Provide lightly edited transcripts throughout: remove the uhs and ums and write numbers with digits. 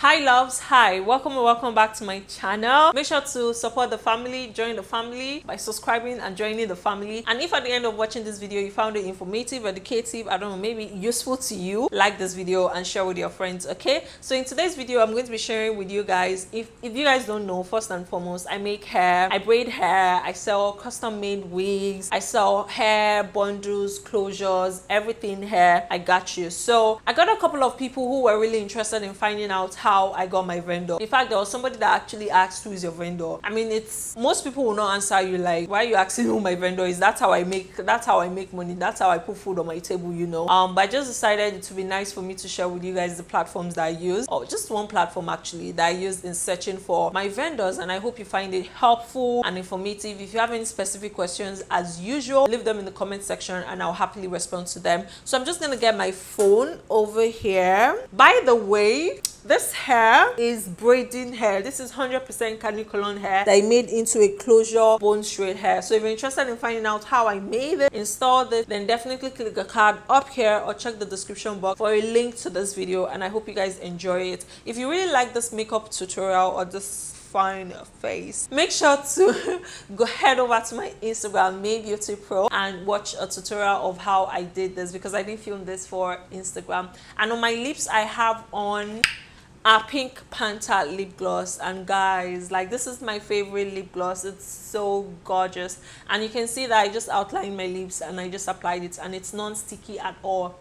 Hi loves, hi, welcome and welcome back to my channel. Make sure to support the family, join the family by subscribing and joining the family. And if at the end of watching this video you found it informative, educative, I don't know, maybe useful to you, like this video and share with your friends. Okay, so in today's video I'm going to be sharing with you guys, if you guys don't know, first and foremost, I make hair, I braid hair, I sell custom made wigs, I sell hair bundles, closures, everything hair. I got you. So I got a couple of people who were really interested in finding out how I got my vendor. In fact, there was somebody that actually asked, who is your vendor? I mean, it's most people will not answer you like, why are you asking who my vendor is? That's how I make money, that's how I put food on my table, you know. But I just decided it would be nice for me to share with you guys the platforms that I use, or just one platform actually that I used in searching for my vendors, and I hope you find it helpful and informative. If you have any specific questions, as usual, leave them in the comment section and I'll happily respond to them. So I'm just gonna get my phone over here. By the way, this hair is braiding hair. This is 100% Canon hair that I made into a closure bone straight hair. So if you're interested in finding out how I made it, installed it, then definitely click the card up here or check the description box for a link to this video, and I hope you guys enjoy it. If you really like this makeup tutorial or this fine face, make sure to go head over to my Instagram, MayBeautyPro, and watch a tutorial of how I did this, because I didn't film this for Instagram. And on my lips I have on a Pink Panther lip gloss, and guys, like, this is my favorite lip gloss. It's so gorgeous, and you can see that I just outlined my lips and I just applied it, and it's non-sticky at all.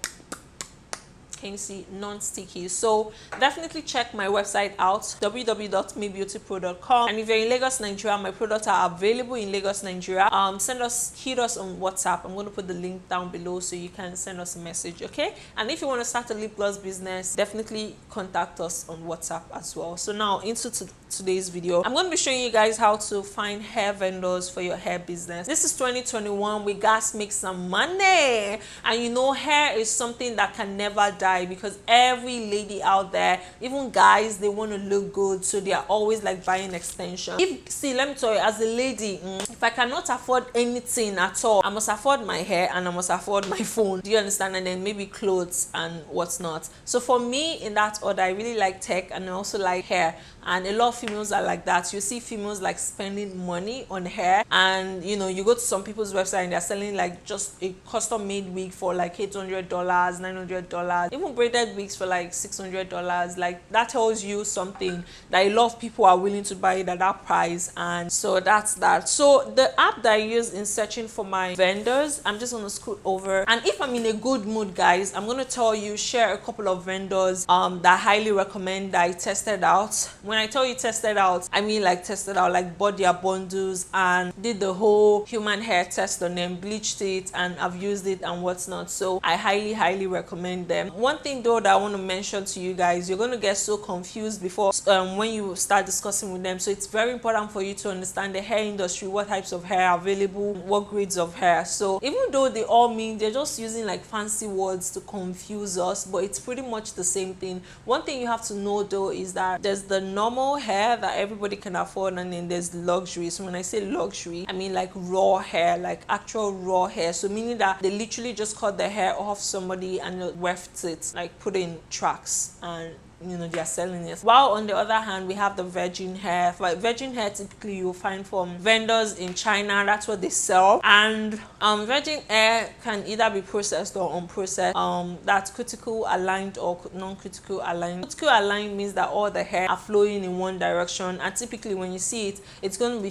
Can you see? Non-sticky. So definitely check my website out, www.maybeautypro.com. and if you're in Lagos, Nigeria, my products are available in Lagos, Nigeria. Hit us on WhatsApp. I'm going to put the link down below so you can send us a message, okay? And if you want to start a lip gloss business, definitely contact us on WhatsApp as well. So now into today's video, I'm going to be showing you guys how to find hair vendors for your hair business. This is 2021. We guys make some money, and you know, hair is something that can never die, because every lady out there, even guys, they want to look good, so they are always like buying extensions. See, let me tell you, as a lady, if I cannot afford anything at all, I must afford my hair and I must afford my phone. Do you understand? And then maybe clothes and what's not. So for me, in that order, I really like tech and I also like hair, and a lot of females are like that. You see females like spending money on hair, and you know, you go to some people's website and they're selling like just a custom made wig for like $800, $900, even braided wigs for like $600. Like, that tells you something, that a lot of people are willing to buy it at that price. And so that's that. So the app that I use in searching for my vendors, I'm just gonna scoot over, and if I'm in a good mood, guys, I'm gonna tell you, share a couple of vendors that I highly recommend, that I tested out. When I tell you tested out, I mean like tested out, like bought their bundles and did the whole human hair test on them, bleached it, and I've used it and what's not. So I highly recommend them. One thing though that I want to mention to you guys, you're going to get so confused before when you start discussing with them. So it's very important for you to understand the hair industry, what types of hair are available, what grades of hair. So even though they all mean, they're just using like fancy words to confuse us, but it's pretty much the same thing. One thing you have to know though is that there's the normal hair that everybody can afford, and then there's luxury. So when I say luxury, I mean like raw hair, like actual raw hair. So meaning that they literally just cut the hair off somebody and weft it, like put in tracks, and you know, they are selling it. While on the other hand, we have the virgin hair. But virgin hair typically you'll find from vendors in China. That's what they sell. And virgin hair can either be processed or unprocessed. That's critical aligned or non-critical aligned. Critical aligned means that all the hair are flowing in one direction, and typically when you see it, it's going to be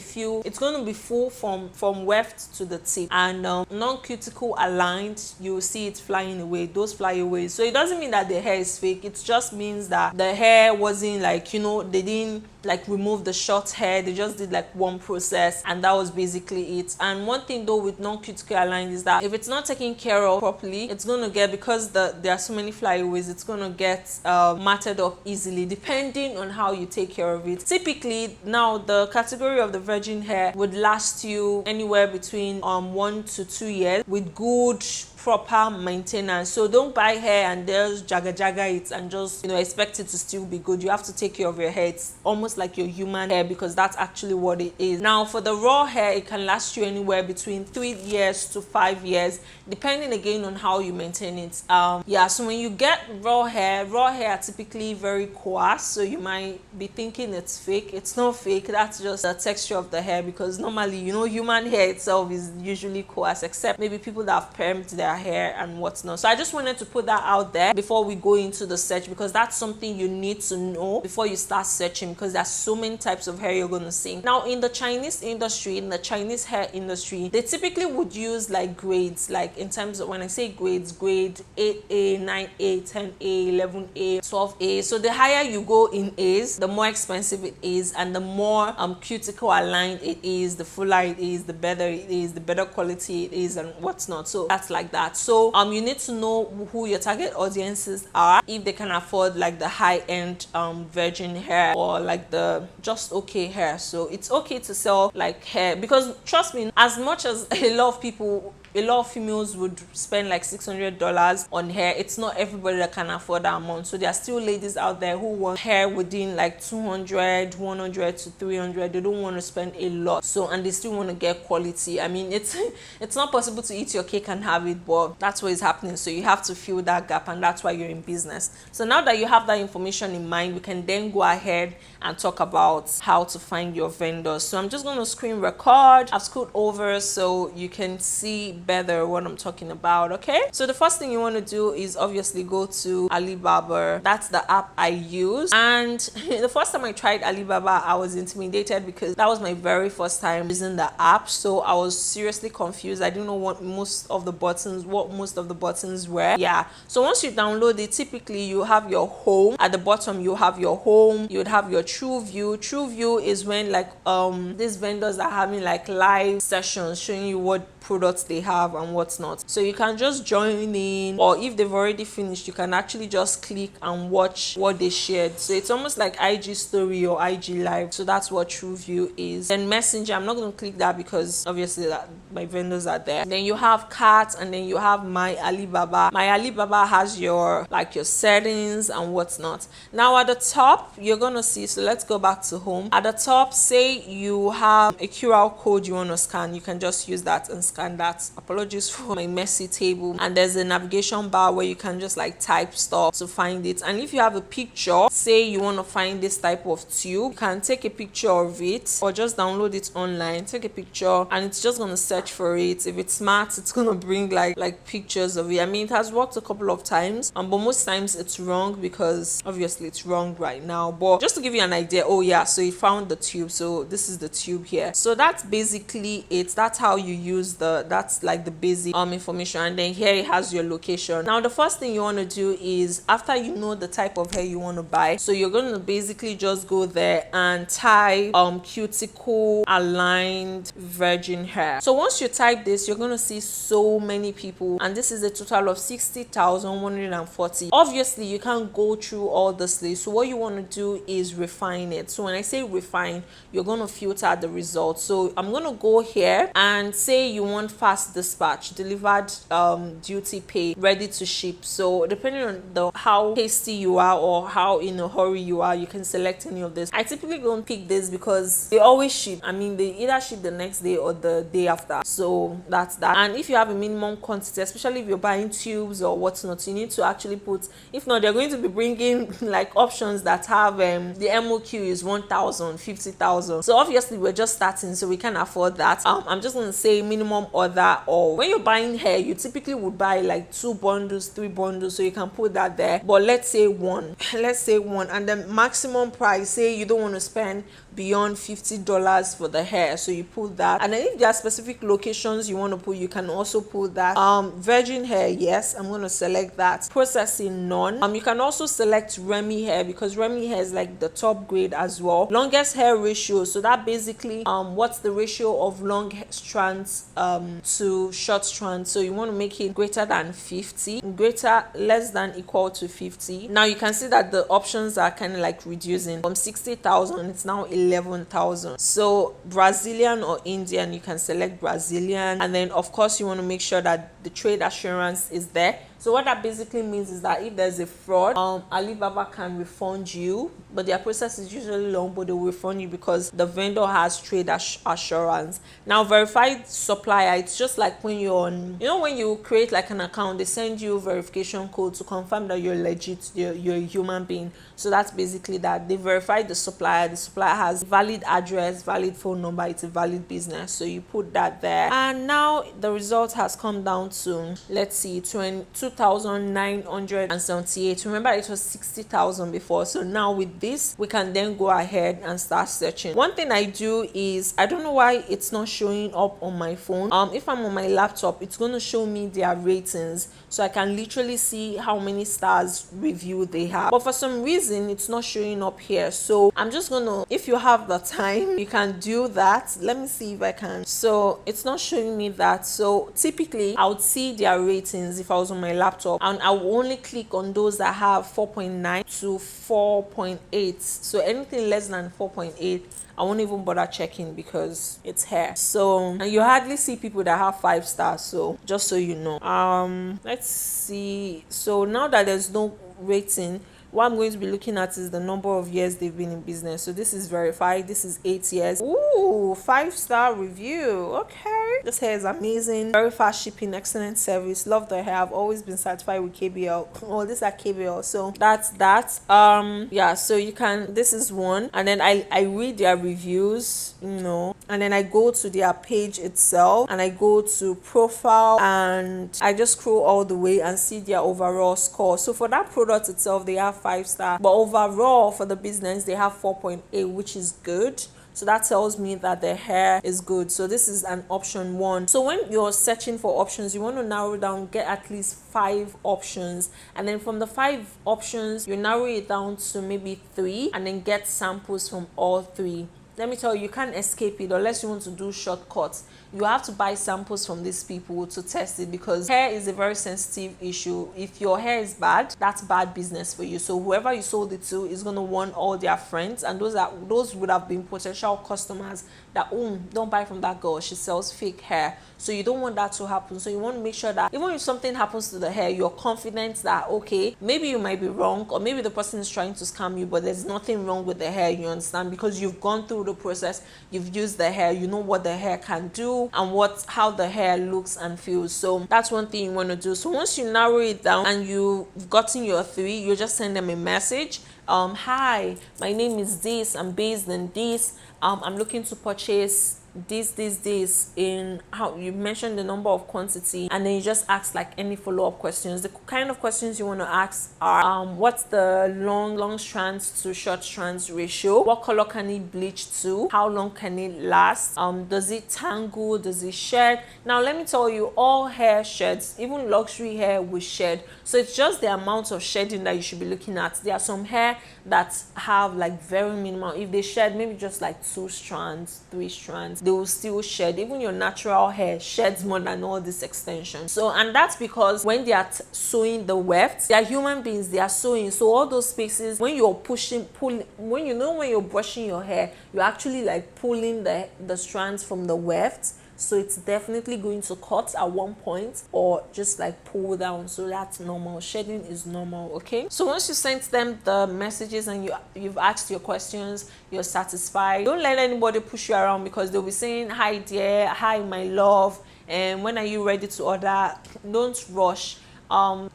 full from weft to the tip. And non-critical aligned, you will see it flying away. Those fly away. So it doesn't mean that the hair is fake. It just means that the hair wasn't like, you know, they didn't like remove the short hair, they just did like one process, and that was basically it. And one thing though with non-critical aligned is that if it's not taken care of properly, it's going to get, because there are so many flyaways, it's going to get matted up easily, depending on how you take care of it. Typically now, the category of the virgin hair would last you anywhere between 1 to 2 years with good proper maintenance. So don't buy hair and just jaga it and just, you know, expect it to still be good. You have to take care of your hair. It's almost almost like your human hair, because that's actually what it is. Now for the raw hair, it can last you anywhere between 3 years to 5 years, depending again on how you maintain it. Yeah, so when you get raw hair are typically very coarse, so you might be thinking it's fake. It's not fake, that's just the texture of the hair, because normally, you know, human hair itself is usually coarse, except maybe people that have permed their hair and whatnot. So I just wanted to put that out there before we go into the search, because that's something you need to know before you start searching, because there's so many types of hair you're going to see. Now in the Chinese industry, in the Chinese hair industry, they typically would use like grades, like in terms of, when I say grades, grade 8A, 9A, 10A, 11A, 12A. So the higher you go in A's, the more expensive it is, and the more cuticle aligned it is, the fuller it is, the better it is, the better quality it is, and what's not. So that's like that. So you need to know who your target audiences are, if they can afford like the high-end virgin hair or like the just okay hair. So it's okay to sell like hair, because trust me, as much as a lot of females would spend like $600 on hair, it's not everybody that can afford that amount. So there are still ladies out there who want hair within like 200, 100 to 300. They don't want to spend a lot, so, and they still want to get quality. I mean, it's not possible to eat your cake and have it, but that's what is happening. So you have to fill that gap, and that's why you're in business. So now that you have that information in mind, we can then go ahead and talk about how to find your vendors. So I'm just going to screen record. I've scrolled over so you can see better what I'm talking about. Okay, so the first thing you want to do is obviously go to Alibaba. That's the app I use, and the first time I tried Alibaba, I was intimidated because that was my very first time using the app. So I was seriously confused. I didn't know what most of the buttons were. Yeah, so once you download it, typically you have your home. At the bottom you have your home, you would have your true view. True view is when like these vendors are having like live sessions showing you what products they have and what's not. So you can just join in, or if they've already finished, you can actually just click and watch what they shared. So it's almost like IG story or IG live. So that's what TrueView is. Then Messenger, I'm not going to click that because obviously that my vendors are there. Then you have Cart, and then you have My Alibaba. My Alibaba has your like your settings and what's not. Now at the top you're gonna see, so let's go back to home. At the top, say you have a QR code you want to scan, you can just use that and scan that. Apologies for my messy table. And there's a navigation bar where you can just like type stuff to find it. And if you have a picture, say you want to find this type of tube, you can take a picture of it or just download it online, take a picture, and it's just going to search for it. If it's smart, it's going to bring like pictures of it. I mean, it has worked a couple of times, but most times it's wrong, because obviously it's wrong right now. But just to give you an idea, oh yeah, so you found the tube, so this is the tube here. So that's basically it. That's how you use that's like the basic information. And then here it has your location. Now the first thing you want to do is, after you know the type of hair you want to buy, so you're going to basically just go there and type cuticle aligned virgin hair. So once you type this, you're going to see so many people, and this is a total of 60,140. Obviously you can't go through all this list, so what you want to do is refine it. So when I say refine, you're going to filter the results. So I'm going to go here and say you want fast dispatch, delivered, duty paid, ready to ship. So depending on how hasty you are or how in a hurry you are, you can select any of this. I typically don't pick this because they always ship. I mean, they either ship the next day or the day after. So that's that. And if you have a minimum quantity, especially if you're buying tubes or whatnot, you need to actually put, if not, they're going to be bringing like options that have the MOQ is 1,000, 50,000. So obviously we're just starting, so we can't afford that. I'm just going to say minimum order, or when you're buying hair, you typically would buy like 2 bundles, 3 bundles, so you can put that there. But let's say one, and the maximum price, say you don't want to spend beyond $50 for the hair, so you put that. And then if there are specific locations you want to put, you can also put that. Virgin hair, yes, I'm going to select that. Processing, none. You can also select Remy hair, because Remy hair is like the top grade as well. Longest hair ratio, so that basically what's the ratio of long strands to short strands. So you want to make it greater than 50, less than equal to 50. Now you can see that the options are kind of like reducing from 60,000, it's now 11,000. So Brazilian or Indian, you can select Brazilian. And then of course you want to make sure that the trade assurance is there. So what that basically means is that if there's a fraud, Alibaba can refund you, but their process is usually long, but they will refund you because the vendor has trade assurance. Now, verified supplier, it's just like when you're on, when you create like an account, they send you verification code to confirm that you're legit, you're a human being. So that's basically that. They verify the supplier has valid address, valid phone number, it's a valid business, so you put that there. And now the result has come down to, let's see, 22,978. Remember, it was 60,000 before. So now with this, we can then go ahead and start searching. One thing I do is, I don't know why it's not showing up on my phone. If I'm on my laptop, it's going to show me their ratings, so I can literally see how many stars review they have. But for some reason, it's not showing up here. So I'm just gonna, if you have the time, you can do that. Let me see if I can. So it's not showing me that. So typically I would see their ratings if I was on my laptop, and I will only click on those that have 4.9 to 4.8. So anything less than 4.8, I won't even bother checking because it's here. So, and you hardly see people that have 5 stars. So just so you know. Let's see. So now that there's no rating, what I'm going to be looking at is the number of years they've been in business. So this is verified. This is 8 years. Ooh, 5-star review. Okay, this hair is amazing. Very fast shipping, excellent service. Love the hair. I've always been satisfied with KBL. Oh, this is at KBL. So that's that. Yeah, so you can, this is one, and then I read their reviews, and then I go to their page itself, and I go to profile, and I just scroll all the way and see their overall score. So for that product itself, they have 5-star, but overall for the business they have 4.8, which is good. So that tells me that the hair is good. So this is an option 1. So when you're searching for options, you want to narrow down, get at least 5 options, and then from the 5 options you narrow it down to maybe 3, and then get samples from all 3. Let me tell you, you can't escape it unless you want to do shortcuts. You have to buy samples from these people to test it, because hair is a very sensitive issue. If your hair is bad, that's bad business for you. So whoever you sold it to is going to warn all their friends, and those would have been potential customers that, don't buy from that girl, she sells fake hair. So you don't want that to happen. So you want to make sure that even if something happens to the hair, you're confident that, okay, maybe you might be wrong, or maybe the person is trying to scam you, but there's nothing wrong with the hair, you understand, because you've gone through the process, you've used the hair, you know what the hair can do and how the hair looks and feels. So that's one thing you want to do. So once you narrow it down and you've gotten your 3, you just send them a message. Hi, my name is this, I'm based in this, I'm looking to purchase this in, how you mentioned the number of quantity, and then you just ask like any follow-up questions. The kind of questions you want to ask are what's the long strands to short strands ratio, what color can it bleach to, how long can it last, does it tangle, does it shed. Now let me tell you, all hair sheds, even luxury hair will shed. So it's just the amount of shedding that you should be looking at. There are some hair that have like very minimal, if they shed maybe just like 2 strands, 3 strands, they will still shed. Even your natural hair sheds more than all this extension. So, and that's because when they are sewing the weft, they are human beings, they are sewing. So all those spaces, when you're pulling, when you're brushing your hair, you're actually like pulling the strands from the weft. So it's definitely going to cut at one point or just like pull down. So that's normal. Shedding is normal. Okay, so once you sent them the messages and you've asked your questions, you're satisfied, don't let anybody push you around, because they'll be saying, hi dear, hi my love, and when are you ready to order. Don't rush.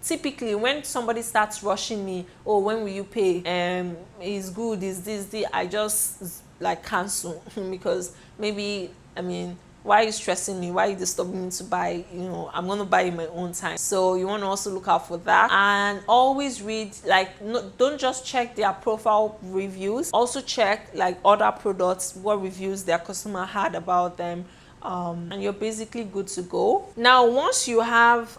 Typically when somebody starts rushing me, oh, when will you pay, is good, is this, I just like cancel because maybe, why are you stressing me? Why are you disturbing me to buy? I'm going to buy in my own time. So you want to also look out for that. And always read, don't just check their profile reviews. Also check like other products, what reviews their customer had about them. And you're basically good to go. Now, once you have,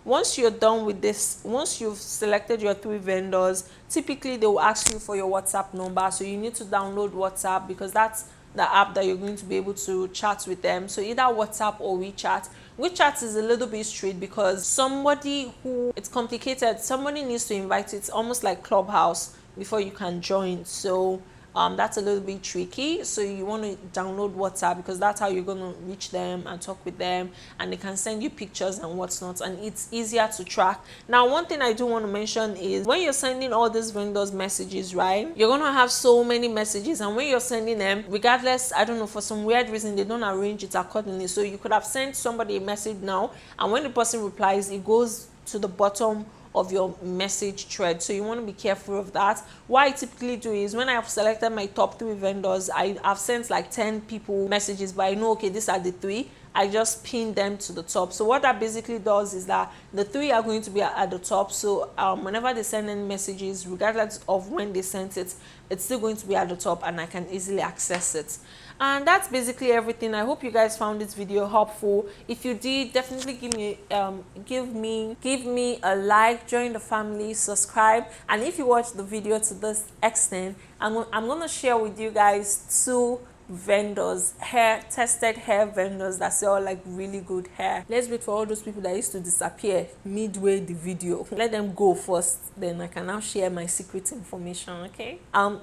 once you're done with this, once you've selected your 3 vendors, typically they will ask you for your WhatsApp number. So you need to download WhatsApp, because that's the app that you're going to be able to chat with them. So either WhatsApp or WeChat. WeChat is a little bit strict because it's complicated. Somebody needs to invite you. It's almost like Clubhouse before you can join. So that's a little bit tricky. So you want to download WhatsApp, because that's how you're going to reach them and talk with them, and they can send you pictures and what's not, and it's easier to track. Now, one thing I do want to mention is when you're sending all these vendors messages, right, you're going to have so many messages, and when you're sending them, regardless, I don't know, for some weird reason they don't arrange it accordingly. So you could have sent somebody a message now, and when the person replies, it goes to the bottom of your message thread. So you want to be careful of that. What I typically do is when I have selected my top 3 vendors, I've sent like 10 people messages, but I know, okay, these are the 3, I just pin them to the top. So what that basically does is that the 3 are going to be at the top. So whenever they send in messages, regardless of when they sent it, it's still going to be at the top, and I can easily access it. And that's basically everything. I hope you guys found this video helpful. If you did, definitely give me a like, join the family, subscribe, and if you watch the video to this extent, I'm gonna share with you guys 2 vendors, tested hair vendors that sell like really good hair. Let's wait for all those people that used to disappear midway the video. Let them go first, then I can now share my secret information. Okay,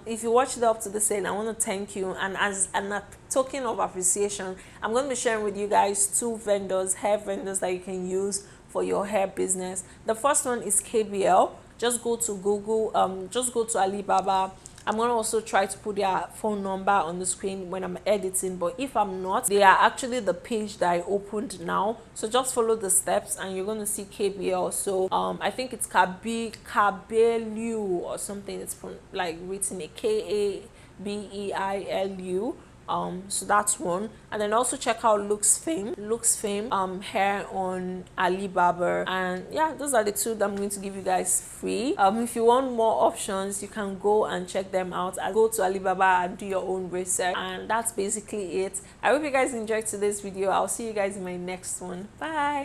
if you watched it up to this end, I want to thank you, and as a token of appreciation, I'm going to be sharing with you guys 2 vendors, hair vendors, that you can use for your hair business. The first one is KBL. Just go to Google, just go to Alibaba. I'm going to also try to put their phone number on the screen when I'm editing, but if I'm not, they are actually the page that I opened now. So just follow the steps and you're going to see KBL. So I think it's Kabelu or something. It's like written a Kabeilu. So that's one. And then also check out Looks Fame hair on Alibaba. And yeah, those are the 2 that I'm going to give you guys free. If you want more options, you can go and check them out. Go to Alibaba and do your own research. And that's basically it. I hope you guys enjoyed today's video. I'll see you guys in my next one. Bye.